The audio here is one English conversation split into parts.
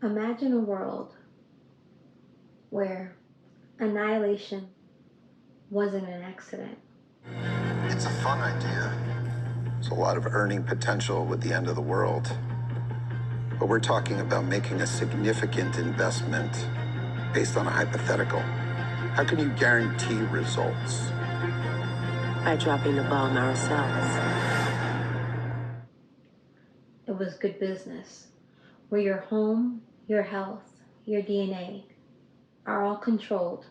Imagine a world where annihilation wasn't an accident. It's a fun idea. There's a lot of earning potential with the end of the world. But we're talking about making a significant investment based on a hypothetical. How can you guarantee results? By dropping the bomb ourselves. It was good business, where your home, your health, your DNA are all controlled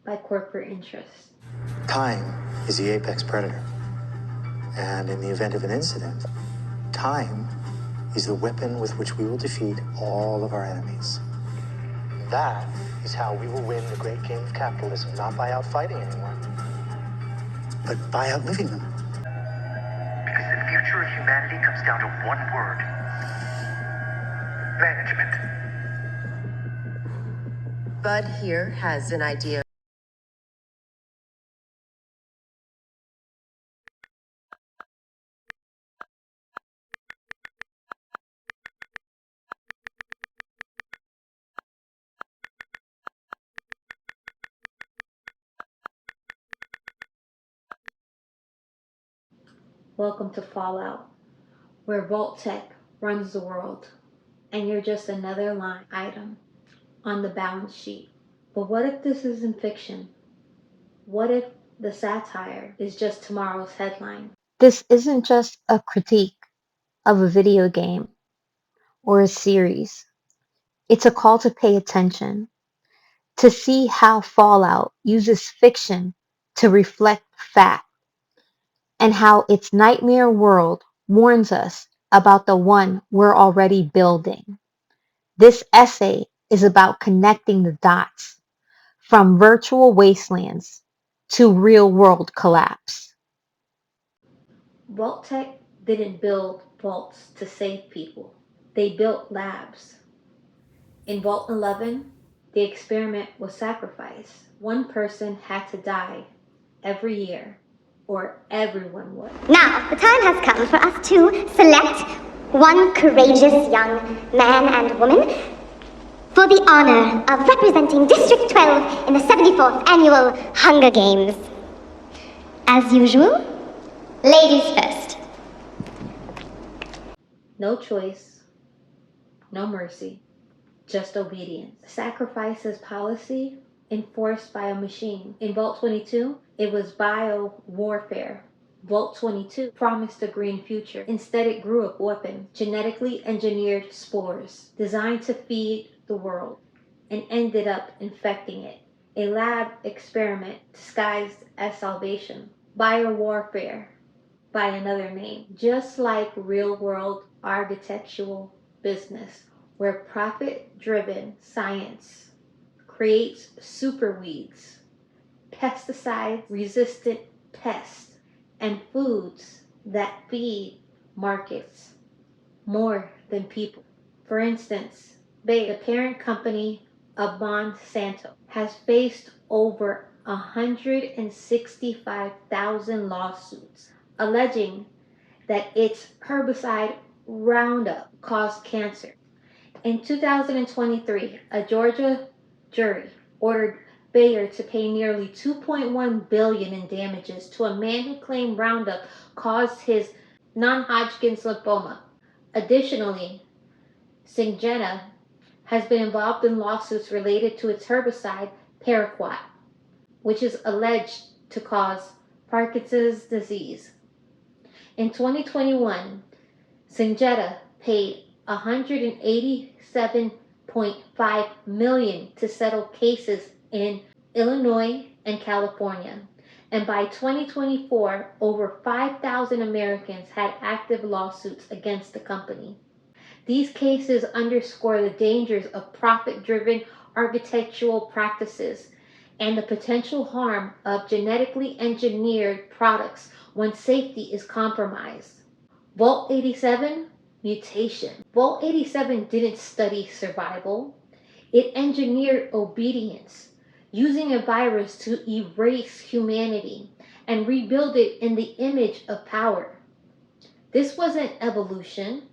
by corporate interests. Time is the apex predator. And in the event of an incident, time is the weapon with which we will defeat all of our enemies. That is how we will win the great game of capitalism, not by outfighting anyone, but by outliving them. Because the future of humanity comes down to one word: management. Bud here has an idea. Welcome to Fallout, where Vault-Tec runs the world, and you're just another line item on the balance sheet. But what if this isn't fiction? What if the satire is just tomorrow's headline? This isn't just a critique of a video game or a series. It's a call to pay attention, to see how Fallout uses fiction to reflect fact, and how its nightmare world warns us about the one we're already building. This essay is about connecting the dots from virtual wastelands to real-world collapse. Vault-Tec didn't build vaults to save people. They built labs. In Vault 11, the experiment was sacrifice. One person had to die every year, or everyone would. Now, the time has come for us to select one courageous young man and woman for the honor of representing District 12 in the 74th Annual Hunger Games. As usual, ladies first. No choice, no mercy, just obedience. Sacrifice is policy enforced by a machine. In Vault 22, it was bio-warfare. Vault 22 promised a green future. Instead, it grew up weapons, genetically engineered spores, designed to feed the world, and ended up infecting it. A lab experiment disguised as salvation. Bio-warfare by another name. Just like real-world architectural business, where profit-driven science creates superweeds, pesticide-resistant pests, and foods that feed markets more than people. For instance, Bayer, the parent company of Monsanto, has faced over 165,000 lawsuits alleging that its herbicide Roundup caused cancer. In 2023, a Georgia jury ordered Bayer to pay nearly $2.1 billion in damages to a man who claimed Roundup caused his non-Hodgkin's lymphoma. Additionally, Syngenta has been involved in lawsuits related to its herbicide Paraquat, which is alleged to cause Parkinson's disease. In 2021, Syngenta paid $187.5 million to settle cases in Illinois and California. And by 2024, over 5,000 Americans had active lawsuits against the company. These cases underscore the dangers of profit-driven architectural practices and the potential harm of genetically engineered products when safety is compromised. Vault 87, mutation. Vault 87 didn't study survival. It engineered obedience, using a virus to erase humanity and rebuild it in the image of power. This wasn't evolution.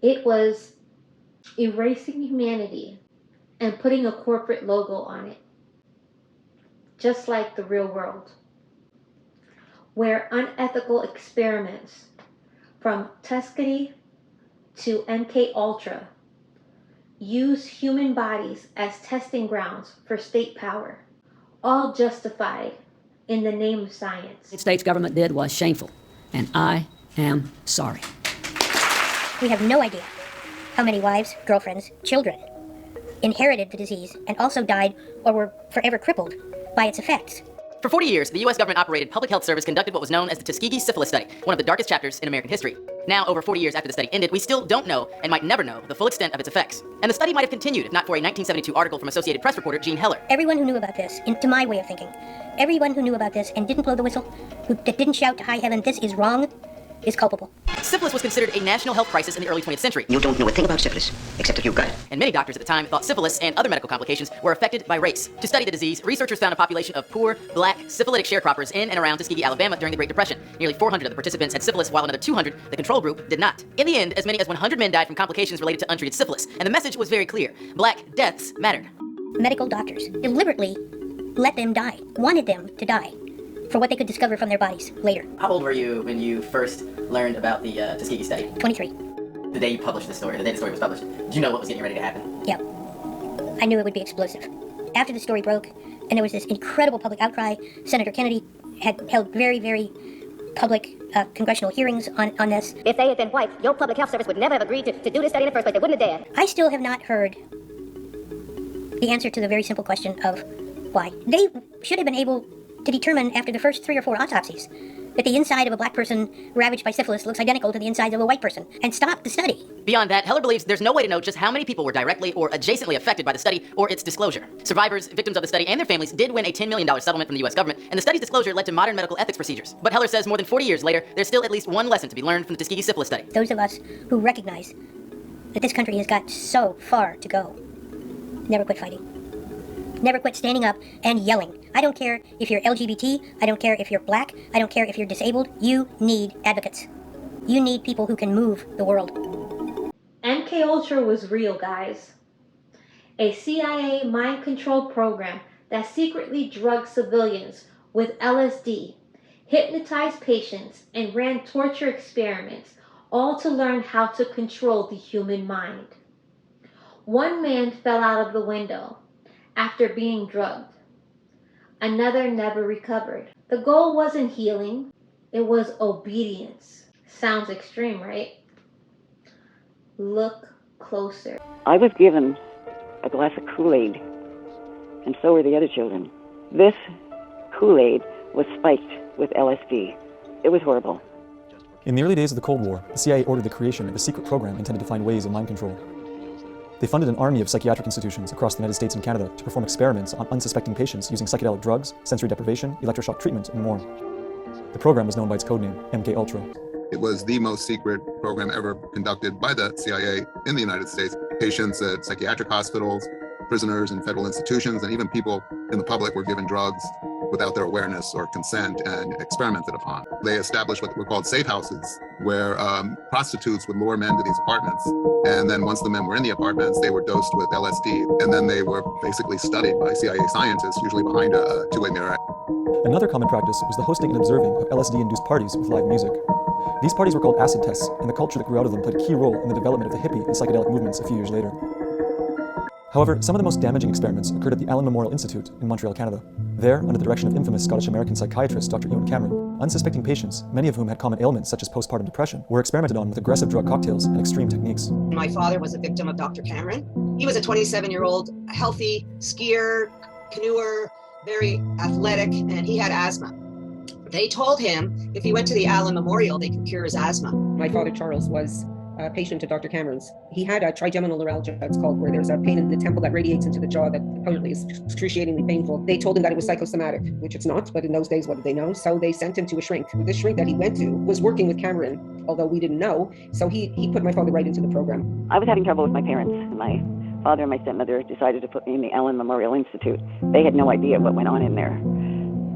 It was erasing humanity and putting a corporate logo on it, just like the real world, where unethical experiments from Tuskegee to MK Ultra use human bodies as testing grounds for state power, all justified in the name of science. The States government did was shameful, and I am sorry. We have no idea how many wives, girlfriends, children inherited the disease and also died or were forever crippled by its effects. For 40 years, the U.S. government-operated Public Health Service conducted what was known as the Tuskegee Syphilis Study, one of the darkest chapters in American history. Now, over 40 years after the study ended, we still don't know, and might never know, the full extent of its effects. And the study might have continued if not for a 1972 article from Associated Press reporter Jean Heller. Everyone who knew about this, to my way of thinking, everyone who knew about this and didn't blow the whistle, that didn't shout to high heaven, this is wrong, is culpable. Syphilis was considered a national health crisis in the early 20th century. You don't know a thing about syphilis, except that you've got it. And many doctors at the time thought syphilis and other medical complications were affected by race. To study the disease, researchers found a population of poor, black, syphilitic sharecroppers in and around Tuskegee, Alabama during the Great Depression. Nearly 400 of the participants had syphilis, while another 200, the control group, did not. In the end, as many as 100 men died from complications related to untreated syphilis, and the message was very clear. Black deaths mattered. Medical doctors deliberately let them die, wanted them to die, for what they could discover from their bodies later. How old were you when you first learned about the Tuskegee study? 23. The day you published the story, the day the story was published. Did you know what was getting ready to happen? Yeah. I knew it would be explosive. After the story broke, and there was this incredible public outcry, Senator Kennedy had held very, very public congressional hearings on this. If they had been white, your public health service would never have agreed to do this study in the first place. They wouldn't have dared. I still have not heard the answer to the very simple question of why. They should have been able to determine after the first 3 or 4 autopsies that the inside of a black person ravaged by syphilis looks identical to the inside of a white person, and stop the study. Beyond that, Heller believes there's no way to know just how many people were directly or adjacently affected by the study or its disclosure. Survivors, victims of the study, and their families did win a $10 million settlement from the U.S. government, and the study's disclosure led to modern medical ethics procedures. But Heller says more than 40 years later, there's still at least one lesson to be learned from the Tuskegee syphilis study. Those of us who recognize that this country has got so far to go, never quit fighting. Never quit standing up and yelling. I don't care if you're LGBT, I don't care if you're black, I don't care if you're disabled. You need advocates. You need people who can move the world. MK Ultra was real, guys. A CIA mind control program that secretly drugged civilians with LSD, hypnotized patients, and ran torture experiments, all to learn how to control the human mind. One man fell out of the window after being drugged. Another never recovered. The goal wasn't healing, it was obedience. Sounds extreme, right? Look closer. I was given a glass of Kool-Aid, and so were the other children. This Kool-Aid was spiked with LSD. It was horrible. In the early days of the Cold War, the CIA ordered the creation of a secret program intended to find ways of mind control. They funded an army of psychiatric institutions across the United States and Canada to perform experiments on unsuspecting patients using psychedelic drugs, sensory deprivation, electroshock treatment, and more. The program was known by its codename, MK Ultra. It was the most secret program ever conducted by the CIA in the United States. Patients at psychiatric hospitals, prisoners in federal institutions, and even people in the public were given drugs without their awareness or consent and experimented upon. They established what were called safe houses, where prostitutes would lure men to these apartments. And then once the men were in the apartments, they were dosed with LSD. And then they were basically studied by CIA scientists, usually behind a two-way mirror. Another common practice was the hosting and observing of LSD-induced parties with live music. These parties were called acid tests, and the culture that grew out of them played a key role in the development of the hippie and psychedelic movements a few years later. However, some of the most damaging experiments occurred at the Allen Memorial Institute in Montreal, Canada. There, under the direction of infamous Scottish-American psychiatrist Dr. Ewan Cameron, unsuspecting patients, many of whom had common ailments such as postpartum depression, were experimented on with aggressive drug cocktails and extreme techniques. My father was a victim of Dr. Cameron. He was a 27-year-old, healthy skier, canoeer, very athletic, and he had asthma. They told him if he went to the Allen Memorial, they could cure his asthma. My father, Charles, was a patient of Dr. Cameron's. He had a trigeminal neuralgia, it's called, where there's a pain in the temple that radiates into the jaw that apparently is excruciatingly painful. They told him that it was psychosomatic, which it's not, but in those days, what did they know? So they sent him to a shrink. The shrink that he went to was working with Cameron, although we didn't know. So he put my father right into the program. I was having trouble with my parents. My father and my stepmother decided to put me in the Allen Memorial Institute. They had no idea what went on in there.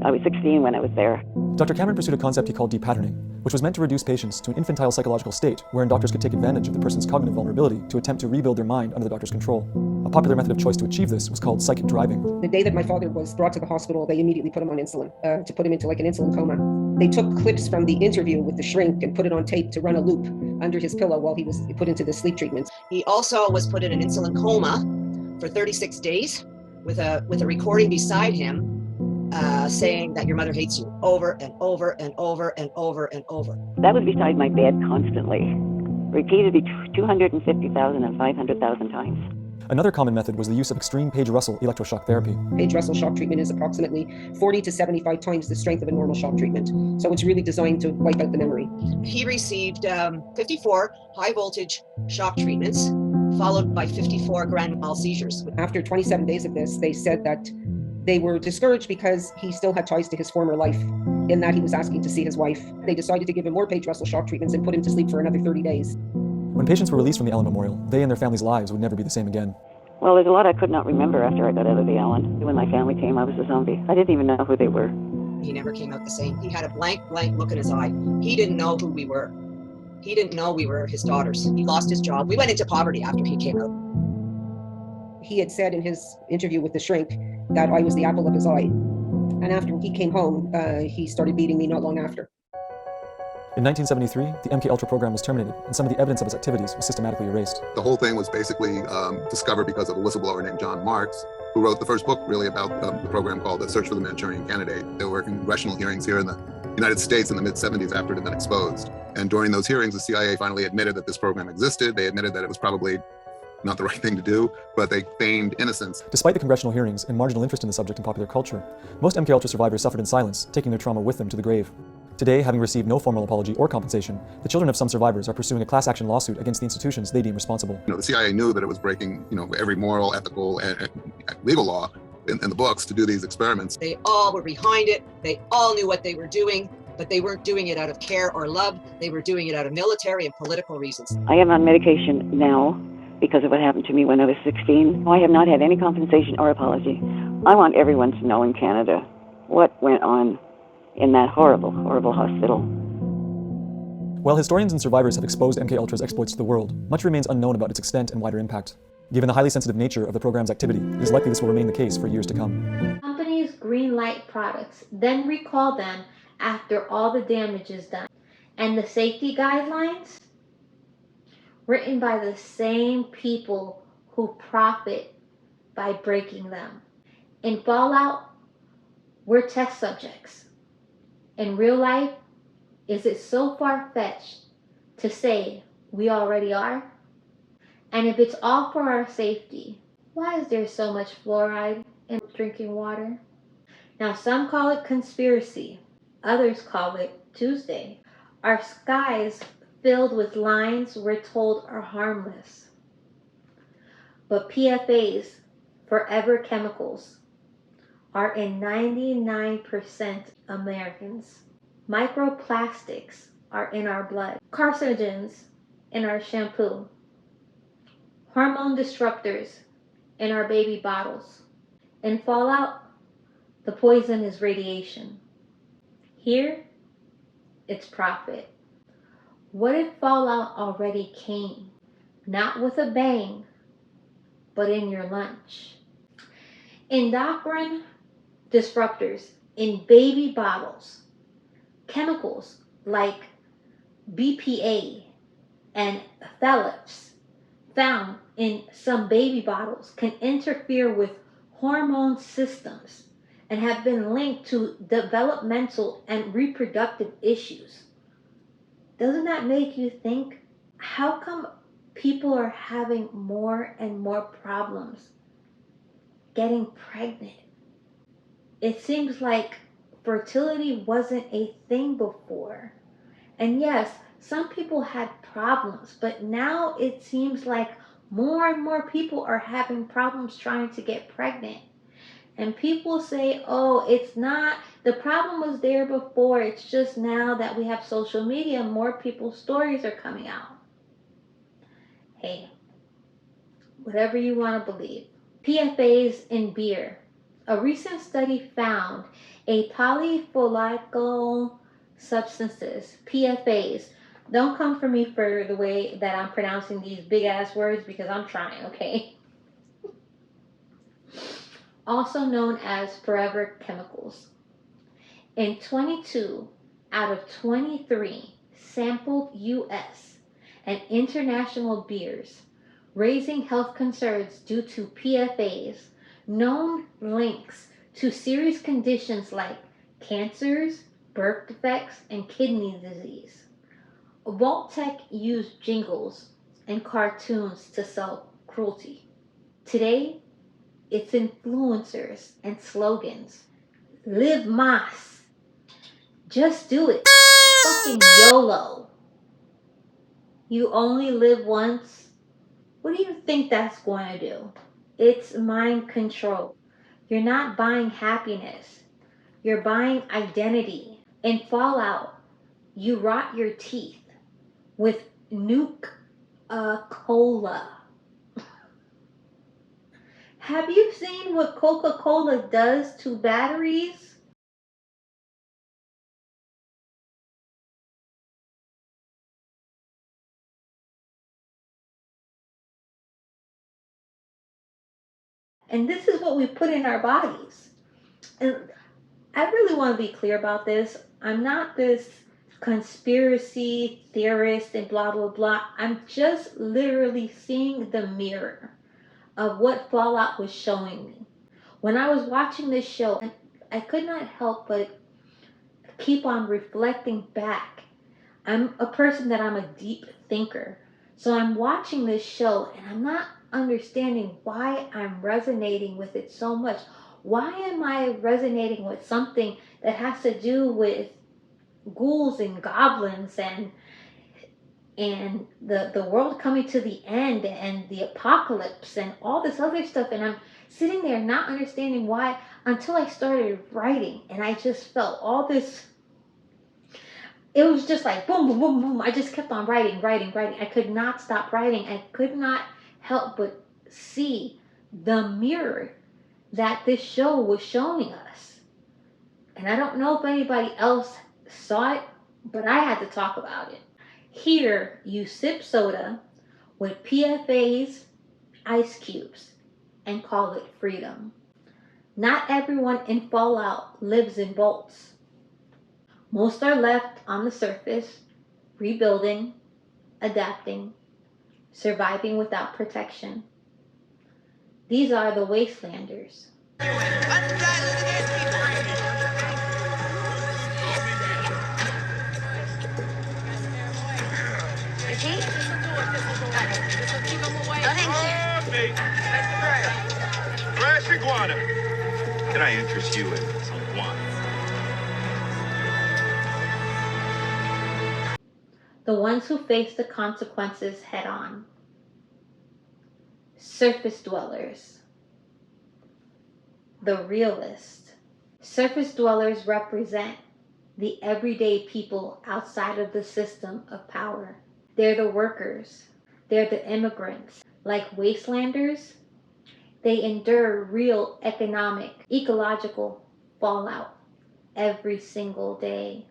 I was 16 when I was there. Dr. Cameron pursued a concept he called depatterning, which was meant to reduce patients to an infantile psychological state wherein doctors could take advantage of the person's cognitive vulnerability to attempt to rebuild their mind under the doctor's control. A popular method of choice to achieve this was called psychic driving. The day that my father was brought to the hospital, they immediately put him on insulin, to put him into like an insulin coma. They took clips from the interview with the shrink and put it on tape to run a loop under his pillow while he was put into the sleep treatment. He also was put in an insulin coma for 36 days with a recording beside him saying that your mother hates you over and over and over and over and over. That was beside my bed constantly, repeatedly 250,000 and 500,000 times. Another common method was the use of extreme Page Russell electroshock therapy. Page Russell shock treatment is approximately 40 to 75 times the strength of a normal shock treatment. So it's really designed to wipe out the memory. He received 54 high voltage shock treatments, followed by 54 grand mal seizures. After 27 days of this, they said that they were discouraged because he still had ties to his former life, in that he was asking to see his wife. They decided to give him more Page Russell shock treatments and put him to sleep for another 30 days. When patients were released from the Allen Memorial, they and their families' lives would never be the same again. Well, there's a lot I could not remember after I got out of the Allen. When my family came, I was a zombie. I didn't even know who they were. He never came out the same. He had a blank look in his eye. He didn't know who we were. He didn't know we were his daughters. He lost his job. We went into poverty after he came out. He had said in his interview with the shrink that I was the apple of his eye. And after he came home, he started beating me not long after. In 1973, the MKUltra program was terminated, and some of the evidence of its activities was systematically erased. The whole thing was basically discovered because of a whistleblower named John Marks, who wrote the first book really about the program called The Search for the Manchurian Candidate. There were congressional hearings here in the United States in the mid-70s after it had been exposed. And during those hearings, the CIA finally admitted that this program existed. They admitted that it was probably not the right thing to do, but they feigned innocence. Despite the congressional hearings and marginal interest in the subject in popular culture, most MKUltra survivors suffered in silence, taking their trauma with them to the grave. Today, having received no formal apology or compensation, the children of some survivors are pursuing a class action lawsuit against the institutions they deem responsible. The CIA knew that it was breaking, every moral, ethical, and legal law in the books to do these experiments. They all were behind it. They all knew what they were doing, but they weren't doing it out of care or love. They were doing it out of military and political reasons. I am on medication now because of what happened to me when I was 16. I have not had any compensation or apology. I want everyone to know in Canada what went on in that horrible, horrible hospital. While historians and survivors have exposed MKUltra's exploits to the world, much remains unknown about its extent and wider impact. Given the highly sensitive nature of the program's activity, it is likely this will remain the case for years to come. Companies greenlight products, then recall them after all the damage is done. And the safety guidelines? Written by the same people who profit by breaking them. In Fallout, we're test subjects. In real life, is it so far-fetched to say we already are? And if it's all for our safety, why is there so much fluoride in drinking water? Now, some call it conspiracy. Others call it Tuesday. Our skies filled with lines we're told are harmless. But PFAS, forever chemicals, are in 99% Americans. Microplastics are in our blood. Carcinogens in our shampoo. Hormone disruptors in our baby bottles. In Fallout, the poison is radiation. Here, it's profit. What if Fallout already came, not with a bang, but in your lunch? Endocrine disruptors in baby bottles, chemicals like BPA and phthalates found in some baby bottles can interfere with hormone systems and have been linked to developmental and reproductive issues. Doesn't that make you think, how come people are having more and more problems getting pregnant? It seems like fertility wasn't a thing before. And yes, some people had problems, but now it seems like more and more people are having problems trying to get pregnant. And people say, oh, it's not, the problem was there before, it's just now that we have social media, more people's stories are coming out. Hey, whatever you want to believe. PFAS in beer A recent study found a polyphenol substances, PFAs. Don't come for me for the way that I'm pronouncing these big ass words because I'm trying, okay? Also known as forever chemicals. In 22 out of 23 sampled U.S. and international beers, raising health concerns due to PFAs, known links to serious conditions like cancers, birth defects, and kidney disease. Vault-Tec used jingles and cartoons to sell cruelty. Today, it's influencers and slogans. Live Mas. Just do it. Fucking YOLO. You only live once. What do you think that's going to do? It's mind control. You're not buying happiness. You're buying identity. In Fallout, you rot your teeth with Nuke-Cola. Have you seen what Coca-Cola does to batteries? And this is what we put in our bodies. And I really want to be clear about this. I'm not this conspiracy theorist and blah, blah, blah. I'm just literally seeing the mirror of what Fallout was showing me. When I was watching this show, I could not help but keep on reflecting back. I'm a person that I'm a deep thinker. So I'm watching this show and I'm not understanding why I'm resonating with it so much. Why am I resonating with something that has to do with ghouls and goblins and the world coming to the end and the apocalypse and all this other stuff? And I'm sitting there not understanding why until I started writing, and I just felt all this. It was just like boom, boom, boom, boom. I just kept on writing. I could not stop writing. I could not help but see the mirror that this show was showing us. And I don't know if anybody else saw it, but I had to talk about it. Here, you sip soda with PFAs, ice cubes, and call it freedom. Not everyone in Fallout lives in vaults. Most are left on the surface, rebuilding, adapting, surviving without protection. These are the wastelanders. Fresh iguana. Can I interest you in some wine? The ones who face the consequences head on. Surface dwellers. The realist. Surface dwellers represent the everyday people outside of the system of power. They're the workers. They're the immigrants. Like wastelanders, they endure real economic, ecological fallout every single day.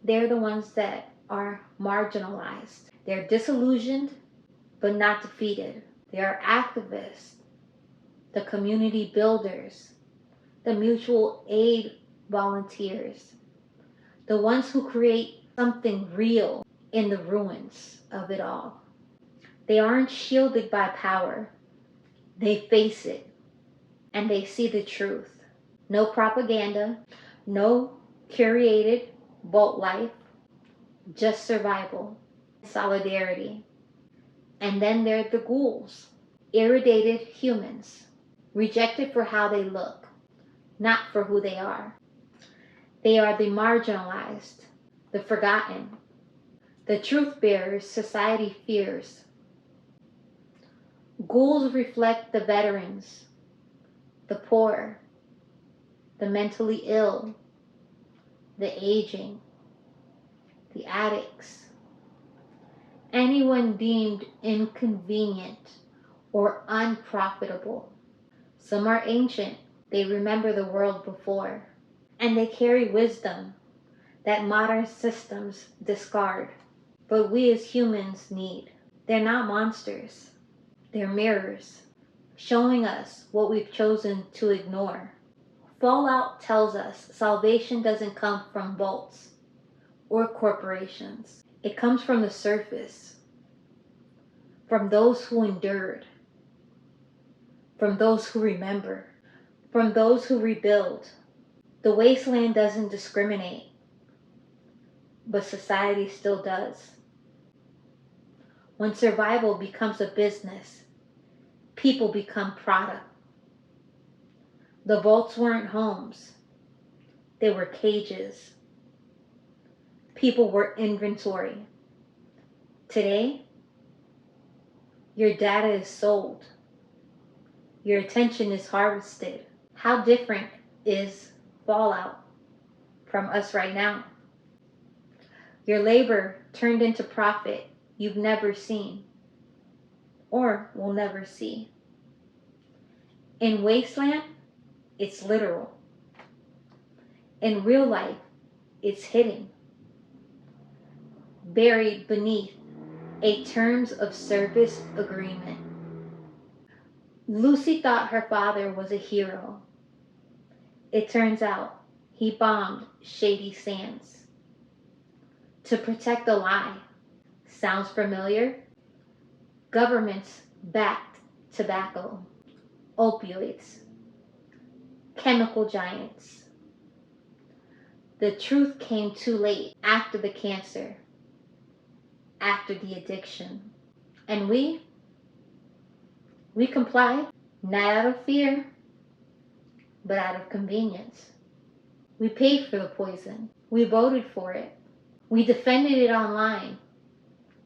They're the ones that are marginalized. They're disillusioned, but not defeated. They are activists, the community builders, the mutual aid volunteers, the ones who create something real in the ruins of it all. They aren't shielded by power. They face it, and they see the truth. No propaganda, no curated vault life, just survival, solidarity. And then there are the ghouls, irradiated humans, rejected for how they look, not for who they are. They are the marginalized, the forgotten, the truth bearers society fears. Ghouls reflect the veterans, the poor, the mentally ill, the aging, the addicts, anyone deemed inconvenient or unprofitable. Some are ancient. They remember the world before. And they carry wisdom that modern systems discard. But we as humans need. They're not monsters. They're mirrors, showing us what we've chosen to ignore. Fallout tells us salvation doesn't come from vaults or corporations. It comes from the surface, from those who endured, from those who remember, from those who rebuild. The wasteland doesn't discriminate, but society still does. When survival becomes a business, people become product. The vaults weren't homes. They were cages. People were inventory. Today, your data is sold. Your attention is harvested. How different is Fallout from us right now? Your labor turned into profit you've never seen or will never see. In Wasteland, it's literal. In real life, it's hidden, buried beneath a terms of service agreement. Lucy thought her father was a hero. It turns out he bombed Shady Sands to protect a lie. Sounds familiar? Governments backed tobacco, opioids, chemical giants. The truth came too late, after the cancer, after the addiction. And we complied, not out of fear, but out of convenience. We paid for the poison. We voted for it. We defended it online,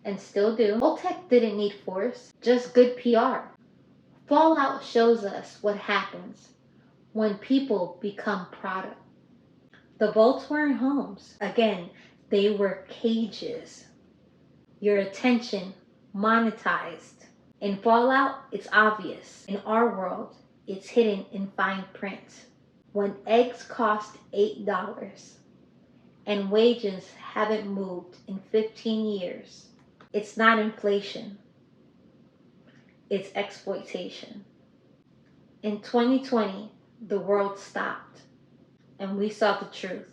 and still do. Vault-Tec didn't need force, just good PR. Fallout shows us what happens when people become product. The vaults weren't homes. Again, they were cages. Your attention monetized. In Fallout, it's obvious. In our world, it's hidden in fine print. When eggs cost $8 and wages haven't moved in 15 years, it's not inflation. It's exploitation. In 2020, the world stopped and we saw the truth.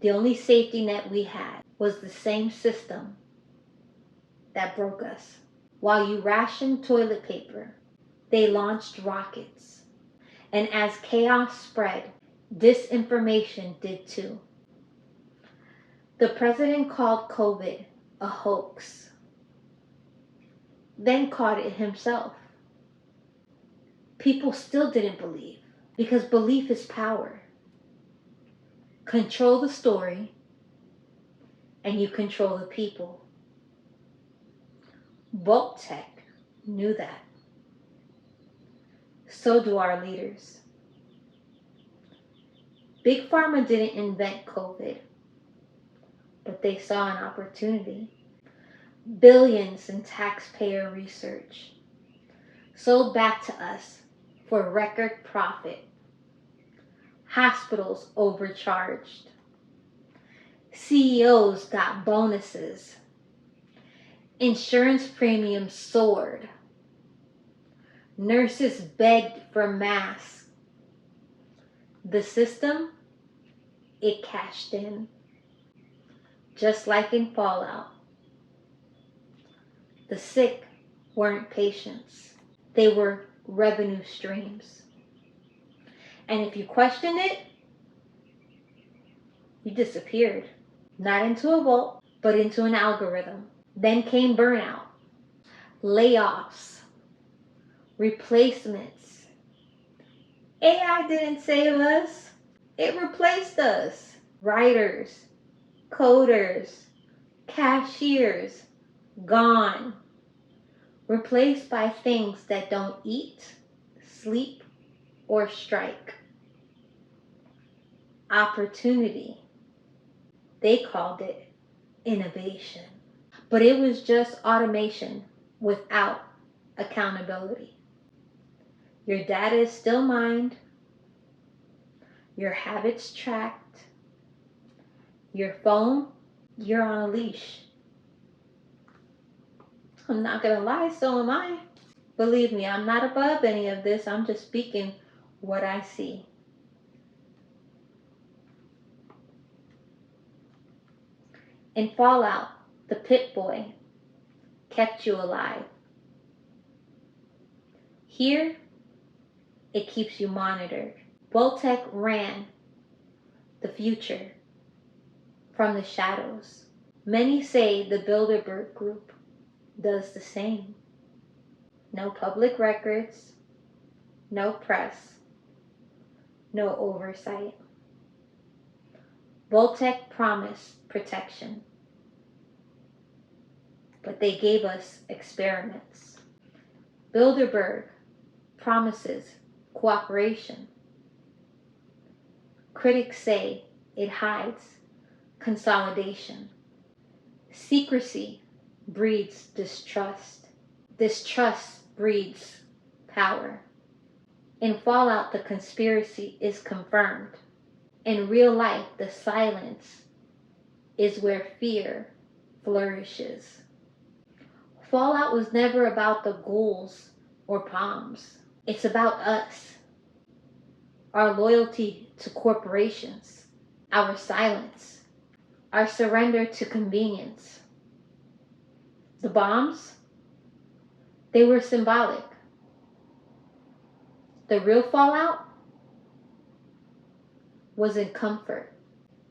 The only safety net we had was the same system that broke us. While you rationed toilet paper, they launched rockets. And as chaos spread, disinformation did too. The president called COVID a hoax, then caught it himself. People still didn't believe, because belief is power. Control the story, and you control the people. Vault-Tec knew that. So do our leaders. Big Pharma didn't invent COVID, but they saw an opportunity. Billions in taxpayer research sold back to us for record profit. Hospitals overcharged. CEOs got bonuses. Insurance premiums soared. Nurses begged for masks. The system, it cashed in. Just like in Fallout. The sick weren't patients. They were revenue streams. And if you questioned it, you disappeared. Not into a vault, but into an algorithm. Then came burnout, layoffs, replacements. AI didn't save us. It replaced us. Writers, coders, cashiers, gone. Replaced by things that don't eat, sleep, or strike. Opportunity. They called it innovation. But it was just automation without accountability. Your data is still mined, your habits tracked, your phone, you're on a leash. I'm not gonna lie, so am I. Believe me, I'm not above any of this. I'm just speaking what I see. In Fallout, the Pit Boy kept you alive. Here, it keeps you monitored. Vault-Tec ran the future from the shadows. Many say the Bilderberg Group does the same. No public records, no press, no oversight. Vault-Tec promised protection, but they gave us experiments. Bilderberg promises cooperation. Critics say it hides consolidation. Secrecy breeds distrust. Distrust breeds power. In Fallout, the conspiracy is confirmed. In real life, the silence is where fear flourishes. Fallout was never about the ghouls or palms. It's about us, our loyalty to corporations, our silence, our surrender to convenience. The bombs, they were symbolic. The real fallout was in comfort,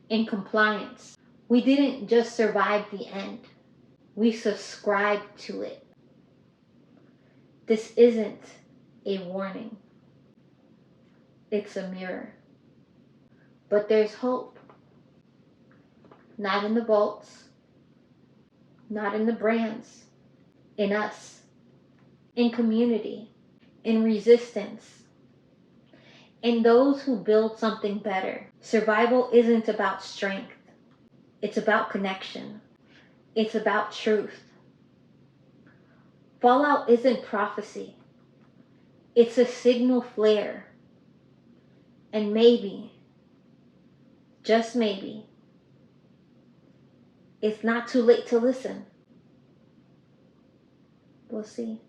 in compliance. We didn't just survive the end, we subscribed to it. This isn't a warning, it's a mirror. But there's hope. Not in the vaults, not in the brands, in us, in community, in resistance, in those who build something better. Survival isn't about strength, it's about connection, it's about truth. Fallout isn't prophecy, it's a signal flare. And maybe, just maybe, it's not too late to listen. We'll see.